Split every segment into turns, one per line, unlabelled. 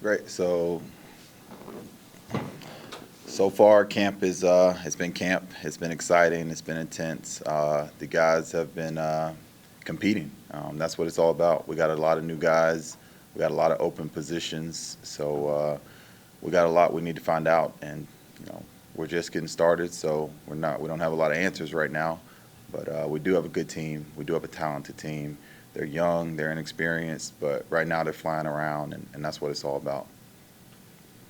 Great. So far, camp is it's been camp. It's been exciting. It's been intense. The guys have been competing. That's what it's all about. We got a lot of new guys. We got a lot of open positions. We got a lot we need to find out, and we're just getting started. So we don't have a lot of answers right now, but we do have a good team. We do have a talented team. They're young. They're inexperienced, but right now they're flying around, and that's what it's all about.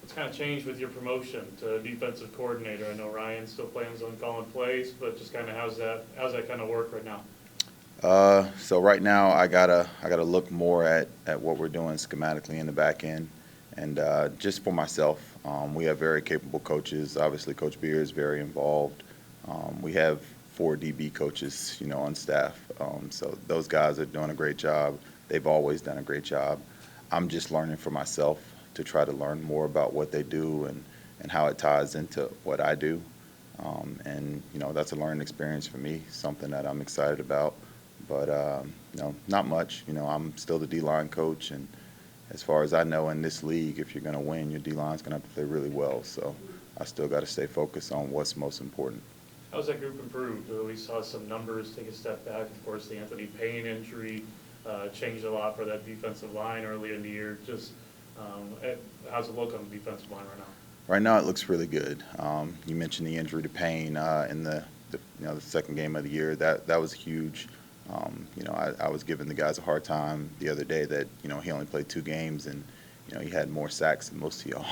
What's kind of changed with your promotion to defensive coordinator? I know Ryan still plans on calling plays, but just kind of how's that kind of work right now?
So right now I gotta look more at what we're doing schematically in the back end, and just for myself, we have very capable coaches. Obviously, Coach Beer is very involved. We have 4 DB coaches, on staff. So those guys are doing a great job. They've always done a great job. I'm just learning for myself to try to learn more about what they do and how it ties into what I do. And that's a learning experience for me, something that I'm excited about. But not much. I'm still the D-line coach, and as far as I know in this league, if you're going to win, your D-line's going to have to play really well. So I still got to stay focused on what's most important.
How's that group improved? We saw some numbers take a step back. Of course, the Anthony Payne injury changed a lot for that defensive line early in the year. Just how's it look on the defensive line right now?
Right now, it looks really good. You mentioned the injury to Payne in the second game of the year. That was huge. I was giving the guys a hard time the other day that he only played 2 games and he had more sacks than most of y'all.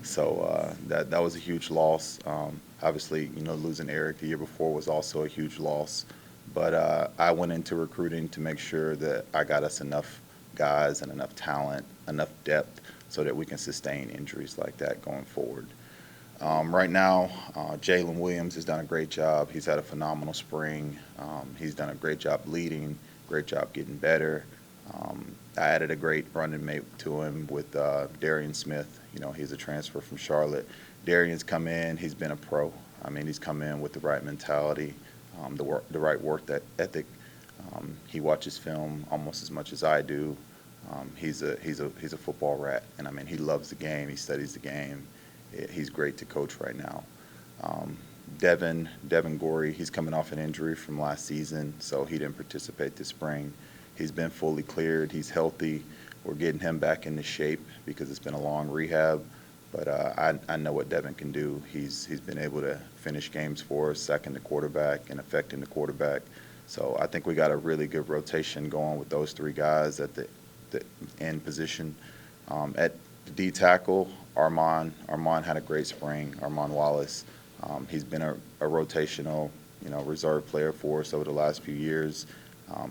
So that was a huge loss. Obviously, losing Eric the year before was also a huge loss. But I went into recruiting to make sure that I got us enough guys and enough talent, enough depth, so that we can sustain injuries like that going forward. Right now, Jalen Williams has done a great job. He's had a phenomenal spring. He's done a great job leading, great job getting better. I added a great running mate to him with Darian Smith. He's a transfer from Charlotte. Darian's come in. He's been a pro. I mean, he's come in with the right mentality, the right work ethic. He watches film almost as much as I do. He's a football rat, and I mean, he loves the game. He studies the game. He's great to coach right now. Devin Gorey, he's coming off an injury from last season, so he didn't participate this spring. He's been fully cleared. He's healthy. We're getting him back into shape because it's been a long rehab. But I know what Devin can do. He's been able to finish games for us, sacking the quarterback and affecting the quarterback. So I think we got a really good rotation going with those 3 guys at the end position. At the D tackle, Armand had a great spring. Armand Wallace, he's been a rotational, reserve player for us over the last few years.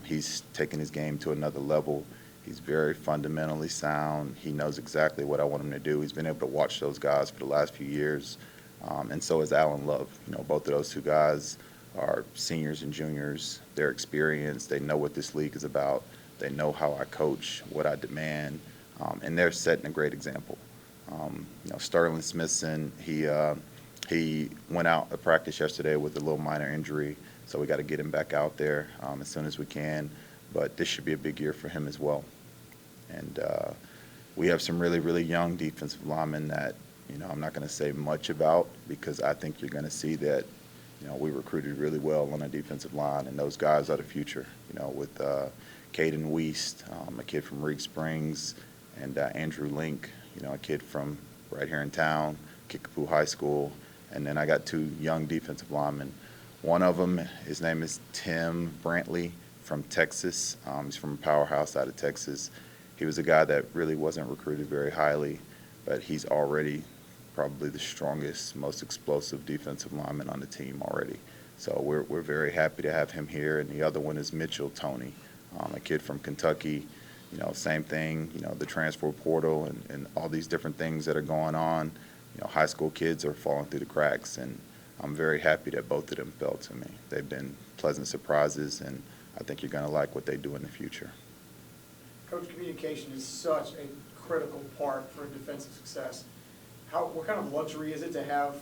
He's taken his game to another level. He's very fundamentally sound. He knows exactly what I want him to do. He's been able to watch those guys for the last few years, and so is Alan Love. Both of those 2 guys are seniors and juniors. They're experienced. They know what this league is about. They know how I coach, what I demand, and they're setting a great example. Sterling Smithson, he went out of practice yesterday with a little minor injury, so we got to get him back out there as soon as we can. But this should be a big year for him as well. And we have some really, really young defensive linemen that I'm not going to say much about because I think you're going to see that we recruited really well on the defensive line, and those guys are the future. With Caden Weist, a kid from Reed Springs, and Andrew Link, a kid from right here in town, Kickapoo High School. And then I got 2 young defensive linemen. One of them, his name is Tim Brantley from Texas. He's from a powerhouse out of Texas. He was a guy that really wasn't recruited very highly, but he's already probably the strongest, most explosive defensive lineman on the team already. So we're very happy to have him here. And the other one is Mitchell Tony, a kid from Kentucky. Same thing, the transfer portal and all these different things that are going on. High school kids are falling through the cracks, and I'm very happy that both of them fell to me. They've been pleasant surprises, and I think you're going to like what they do in the future.
Coach, communication is such a critical part for defensive success. What kind of luxury is it to have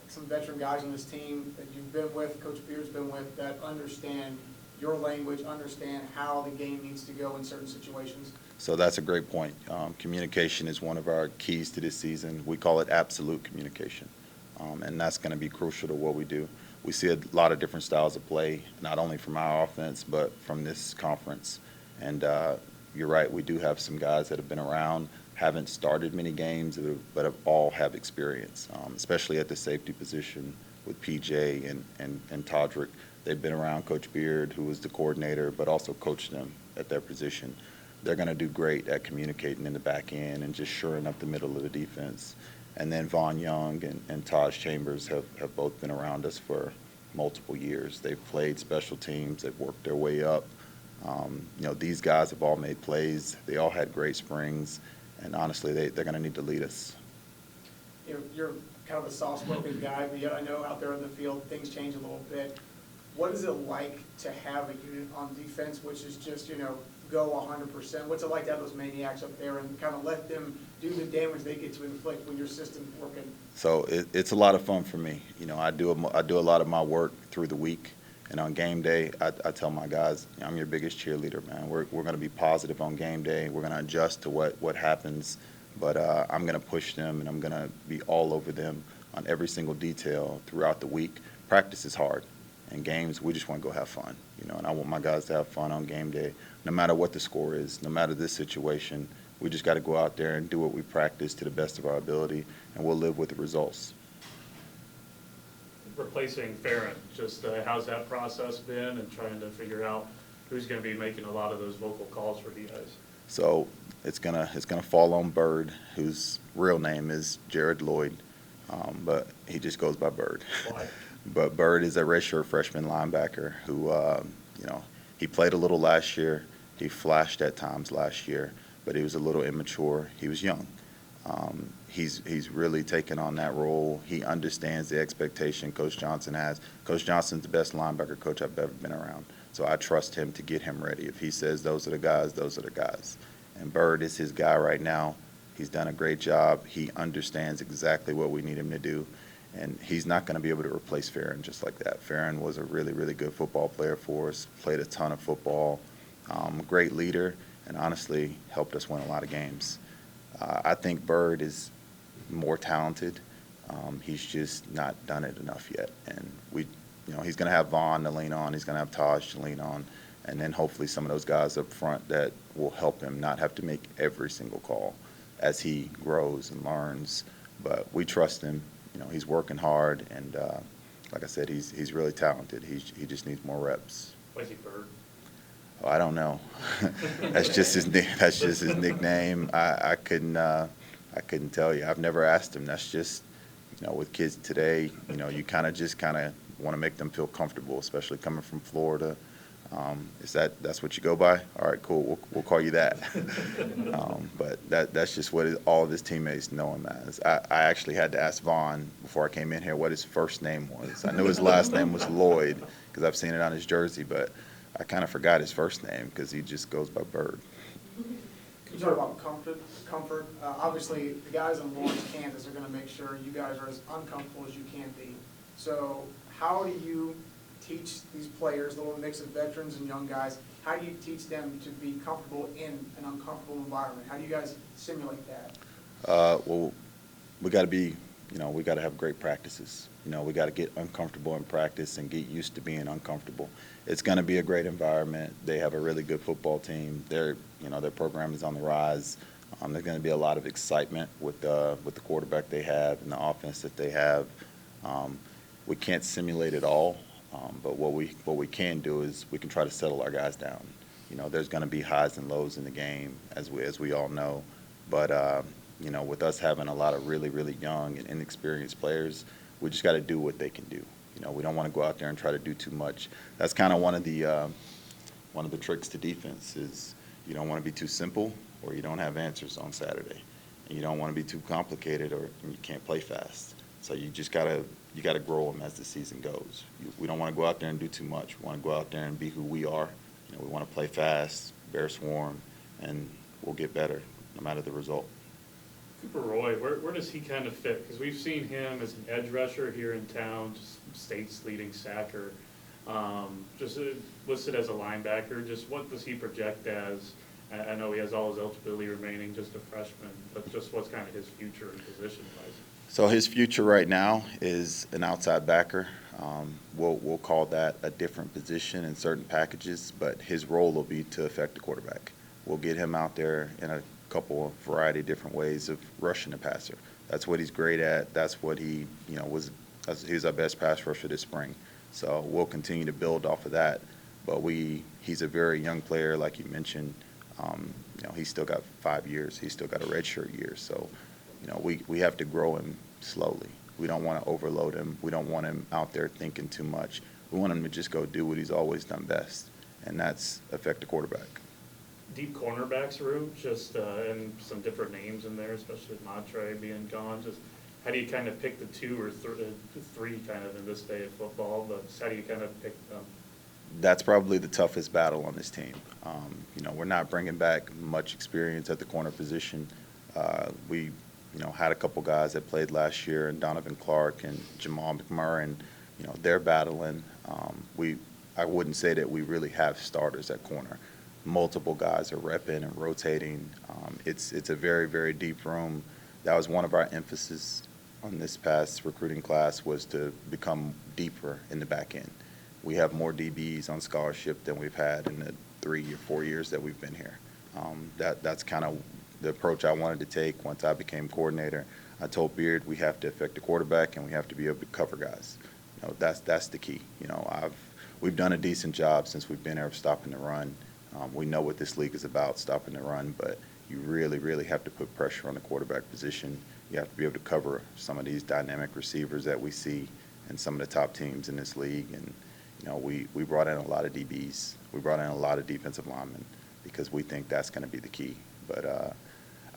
some veteran guys on this team that you've been with, Coach Beer's been with, that understand your language, understand how the game needs to go in certain situations?
So that's a great point. Communication is one of our keys to this season. We call it absolute communication, and that's going to be crucial to what we do. We see a lot of different styles of play, not only from our offense, but from this conference. And you're right, we do have some guys that have been around, haven't started many games, but have all have experience, especially at the safety position with PJ and Todrick. They've been around Coach Beard, who was the coordinator, but also coached them at their position. They're going to do great at communicating in the back end and just shoring up the middle of the defense. And then Vaughn Young and Taj Chambers have both been around us for multiple years. They've played special teams. They've worked their way up. These guys have all made plays. They all had great springs. And honestly, they're going to need to lead us.
You're kind of a soft-spoken guy, but I know out there in the field, things change a little bit. What is it like to have a unit on defense which is just, go 100%? What's it like to have those maniacs up there and kind of let them do the damage they get to inflict when your system's working?
So it's a lot of fun for me. I do a lot of my work through the week, and on game day, I tell my guys, I'm your biggest cheerleader, man. We're going to be positive on game day. We're going to adjust to what happens, but I'm going to push them, and I'm going to be all over them on every single detail throughout the week. Practice is hard. And games, we just want to go have fun, and I want my guys to have fun on game day, no matter what the score is, no matter this situation. We just got to go out there and do what we practice to the best of our ability, and we'll live with the results.
Replacing Farron, just how's that process been, and trying to figure out who's going to be making a lot of those vocal calls for you guys?
So it's gonna fall on Bird, whose real name is Jared Lloyd, but he just goes by Bird.
Why?
But Bird is a redshirt freshman linebacker who, he played a little last year. He flashed at times last year, but he was a little immature. He was young. He's really taken on that role. He understands the expectation Coach Johnson has. Coach Johnson's the best linebacker coach I've ever been around, so I trust him to get him ready. If he says those are the guys, those are the guys. And Bird is his guy right now. He's done a great job. He understands exactly what we need him to do. And he's not going to be able to replace Farron just like that. Farron was a really, really good football player for us, played a ton of football, great leader, and honestly helped us win a lot of games. I think Bird is more talented. He's just not done it enough yet. And he's going to have Vaughn to lean on. He's going to have Taj to lean on. And then hopefully some of those guys up front that will help him not have to make every single call as he grows and learns. But we trust him. He's working hard, and like I said, he's really talented. He just needs more reps.
Why is he Bird?
Oh, I don't know. That's just his nickname. I couldn't tell you. I've never asked him. That's just with kids today. You kind of want to make them feel comfortable, especially coming from Florida. That's what you go by? All right, cool. We'll call you that. But that's just what all of his teammates know him as. I actually had to ask Vaughn before I came in here what his first name was. I knew his last name was Lloyd because I've seen it on his jersey, but I kind of forgot his first name because he just goes by Bird.
You talk about comfort. Obviously, the guys in Lawrence, Kansas are going to make sure you guys are as uncomfortable as you can be. So how do you teach these players, the little mix of veterans and young guys, how do you teach them to be comfortable in an uncomfortable environment? How do you guys simulate that?
Well, we got to be, we got to have great practices. We got to get uncomfortable in practice and get used to being uncomfortable. It's going to be a great environment. They have a really good football team. Their program is on the rise. There's going to be a lot of excitement with the quarterback they have and the offense that they have. We can't simulate it all. But what we can do is we can try to settle our guys down. There's going to be highs and lows in the game, as we all know. But with us having a lot of really, really young and inexperienced players, we just got to do what they can do. We don't want to go out there and try to do too much. That's kind of one of the tricks to defense is you don't want to be too simple or you don't have answers on Saturday. And you don't want to be too complicated or you can't play fast. So you just got to grow them as the season goes. We don't want to go out there and do too much. We want to go out there and be who we are. We want to play fast, bear swarm, and we'll get better no matter the result.
Cooper Roy, where does he kind of fit? Because we've seen him as an edge rusher here in town, just state's leading sacker, just listed as a linebacker. Just what does he project as I know he has all his eligibility remaining, just a freshman, but just what's kind of his future and position-wise?
So his future right now is an outside backer. We'll call that a different position in certain packages, but his role will be to affect the quarterback. We'll get him out there in a couple of variety of different ways of rushing the passer. That's what he's great at. That's what he he was our best pass rusher this spring. So we'll continue to build off of that. But he's a very young player, like you mentioned. He's still got 5 years. He's still got a redshirt year. So, we have to grow him slowly. We don't want to overload him. We don't want him out there thinking too much. We want him to just go do what he's always done best, and that's affect the quarterback.
Deep cornerbacks room, just and some different names in there, especially with Montre being gone. Just how do you kind of pick the two or three kind of in this day of football? But just how do you kind of pick them?
That's probably the toughest battle on this team. We're not bringing back much experience at the corner position. We had a couple guys that played last year, and Donovan Clark and Jamal McMurray, and they're battling. I wouldn't say that we really have starters at corner. Multiple guys are repping and rotating. It's a very, very deep room. That was one of our emphasis on this past recruiting class, was to become deeper in the back end. We have more DBs on scholarship than we've had in the 3 or 4 years that we've been here. That's kind of the approach I wanted to take once I became coordinator. I told Beard we have to affect the quarterback and we have to be able to cover guys. That's the key. We've done a decent job since we've been here of stopping the run. We know what this league is about, stopping the run, but you really, really have to put pressure on the quarterback position. You have to be able to cover some of these dynamic receivers that we see in some of the top teams in this league. And we brought in a lot of DBs. We brought in a lot of defensive linemen because we think that's going to be the key. But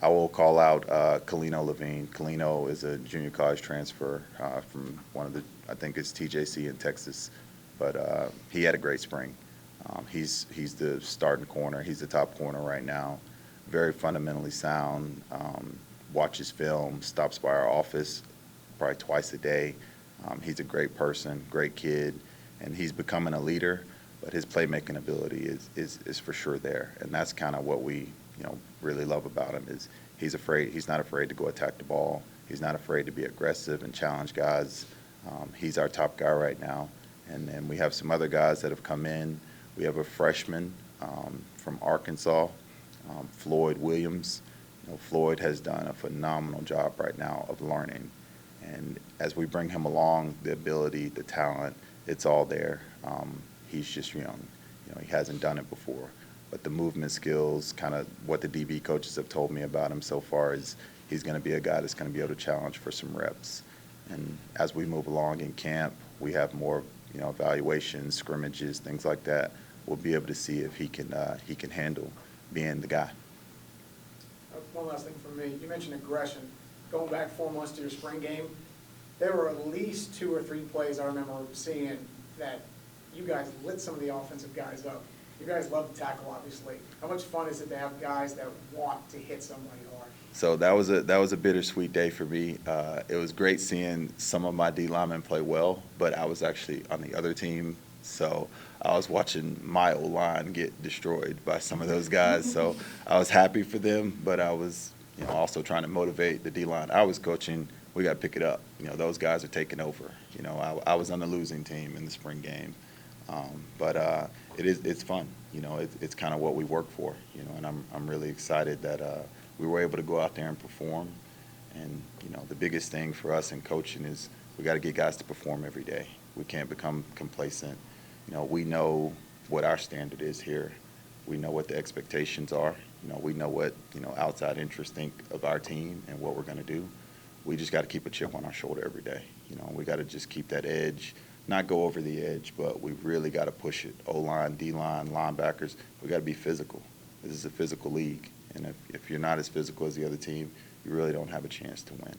I will call out Kalino Levine. Kalino is a junior college transfer from one of I think it's TJC in Texas. But he had a great spring. He's the starting corner. He's the top corner right now. Very fundamentally sound. Watches film, stops by our office probably twice a day. He's a great person, great kid. And he's becoming a leader, but his playmaking ability is for sure there. And that's kind of what we really love about him, is he's not afraid to go attack the ball. He's not afraid to be aggressive and challenge guys. He's our top guy right now. And then we have some other guys that have come in. We have a freshman from Arkansas, Floyd Williams. Floyd has done a phenomenal job right now of learning. And as we bring him along, the ability, the talent, it's all there. He's just young. He hasn't done it before. But the movement skills, kind of what the DB coaches have told me about him so far, is he's going to be a guy that's going to be able to challenge for some reps. And as we move along in camp, we have more, evaluations, scrimmages, things like that. We'll be able to see if he can handle being the guy.
One last thing from me. You mentioned aggression. Going back 4 months to your spring game, there were at least 2 or 3 plays I remember seeing that you guys lit some of the offensive guys up. You guys love to tackle, obviously. How much fun is it to have guys that want to hit somebody hard?
So that was a bittersweet day for me. It was great seeing some of my D linemen play well, but I was actually on the other team, so I was watching my O-line get destroyed by some of those guys. So I was happy for them, but I was also trying to motivate the D line I was coaching. We got to pick it up. Those guys are taking over. I was on the losing team in the spring game, but it's fun. It's kind of what we work for. And I'm really excited that we were able to go out there and perform. And the biggest thing for us in coaching is we got to get guys to perform every day. We can't become complacent. We know what our standard is here. We know what the expectations are. We know what outside interests think of our team and what we're going to do. We just got to keep a chip on our shoulder every day. We got to just keep that edge, not go over the edge, but we really got to push it. O-line, D-line, linebackers, we got to be physical. This is a physical league, and if you're not as physical as the other team, you really don't have a chance to win.